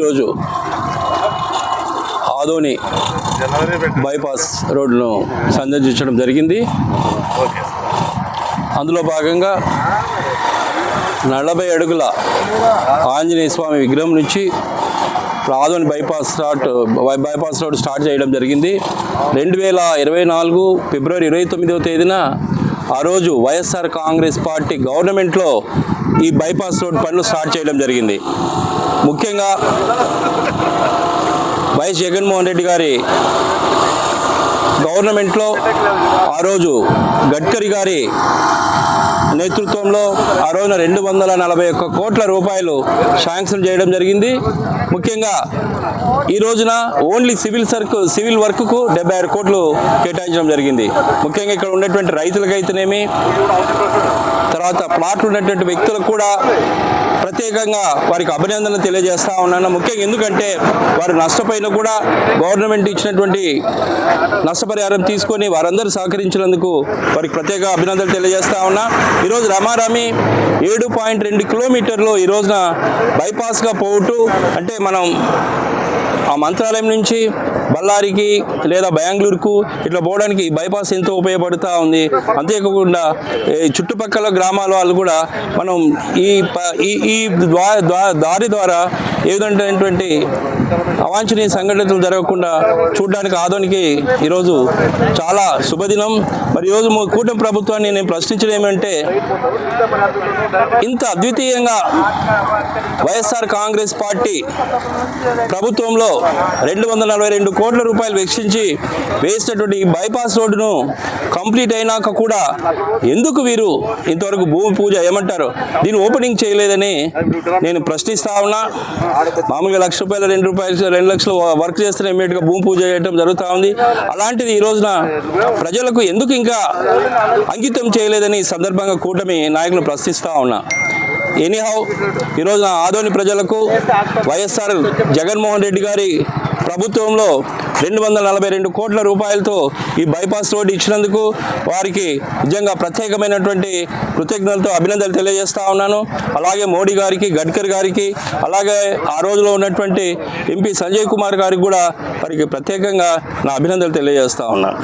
ఈరోజు ఆదోని బైపాస్ రోడ్ను సందర్శించడం జరిగింది. అందులో భాగంగా 40 అడుగుల ఆంజనేయ స్వామి విగ్రహం నుంచి ఆదోని బైపాస్ రోడ్ స్టార్ట్ చేయడం జరిగింది. 2024 ఫిబ్రవరి 29వ తేదీన ఆ రోజు వైఎస్ఆర్ కాంగ్రెస్ పార్టీ గవర్నమెంట్లో ఈ బైపాస్ రోడ్ పనులు స్టార్ట్ చేయడం జరిగింది. ముఖ్యంగా వైఎస్ జగన్మోహన్ రెడ్డి గారి గవర్నమెంట్లో ఆ రోజు గడ్కరీ గారి నేతృత్వంలో ఆ రోజున 241 కోట్ల రూపాయలు శాంక్షన్ చేయడం జరిగింది. ముఖ్యంగా ఈ రోజున ఓన్లీ సివిల్ వర్క్కు 76 కోట్లు కేటాయించడం జరిగింది. ముఖ్యంగా ఇక్కడ ఉన్నటువంటి రైతులకైతేనేమి, తర్వాత ప్లాట్లు ఉన్నటువంటి వ్యక్తులకు కూడా ప్రత్యేకంగా వారికి అభినందనలు తెలియజేస్తా ఉన్నాను. ముఖ్యంగా ఎందుకంటే వారు నష్టపోయినా కూడా గవర్నమెంట్ ఇచ్చినటువంటి నష్టపరిహారం తీసుకొని వారందరూ సహకరించినందుకు వారికి ప్రత్యేక అభినందనలు తెలియజేస్తా ఉన్నా. ఈరోజు రమారమి 7.2 కిలోమీటర్లు ఈ రోజున బైపాస్గా పోవటం అంటే మనం ఆ మంత్రాలయం నుంచి బళ్ళారికి లేదా బెంగళూరుకు ఇట్లా పోవడానికి బైపాస్ ఎంతో ఉపయోగపడుతూ ఉంది. అంతేకాకుండా చుట్టుపక్కల గ్రామాల వాళ్ళు కూడా మనం ఈ దారి ద్వారా ఏదంటే అవాంఛనీయ సంఘటనలు జరగకుండా చూడడానికి ఆదోనికి ఈరోజు చాలా శుభదినం. మరి ఈరోజు కూటమి ప్రభుత్వాన్ని నేను ప్రశ్నించడం ఏమంటే, ఇంత అద్వితీయంగా వైఎస్ఆర్ కాంగ్రెస్ పార్టీ ప్రభుత్వంలో 242 కోట్ల రూపాయలు వెచ్చించి వేసినటువంటి ఈ బైపాస్ రోడ్డును కంప్లీట్ అయినాక కూడా ఎందుకు వీరు ఇంతవరకు భూమి పూజ ఏమంటారు దీన్ని ఓపెనింగ్ చేయలేదని నేను ప్రశ్నిస్తా ఉన్నా. మామూలుగా ₹1,00,000 2 లక్షలు వర్క్ చేస్తే ఇమీడియట్గా భూమి పూజ చేయడం జరుగుతూ ఉంది. అలాంటిది ఈ రోజున ప్రజలకు ఎందుకు ఇంకా అంకితం చేయలేదని ఈ సందర్భంగా కూటమి నాయకులను ప్రశ్నిస్తా ఉన్నా. ఎనీహౌ ఈరోజున ఆదోని ప్రజలకు వైఎస్ఆర్ జగన్మోహన్ రెడ్డి గారి ప్రభుత్వంలో 242 కోట్ల రూపాయలతో ఈ బైపాస్ రోడ్ ఇచ్చినందుకు వారికి నిజంగా ప్రత్యేకమైనటువంటి కృతజ్ఞతలతో అభినందనలు తెలియజేస్తా ఉన్నాను. అలాగే మోడీ గారికి, గడ్కరీ గారికి, అలాగే ఆ రోజులో ఉన్నటువంటి ఎంపీ సంజయ్ కుమార్ గారికి కూడా వారికి ప్రత్యేకంగా నా అభినందనలు తెలియజేస్తా ఉన్నాను.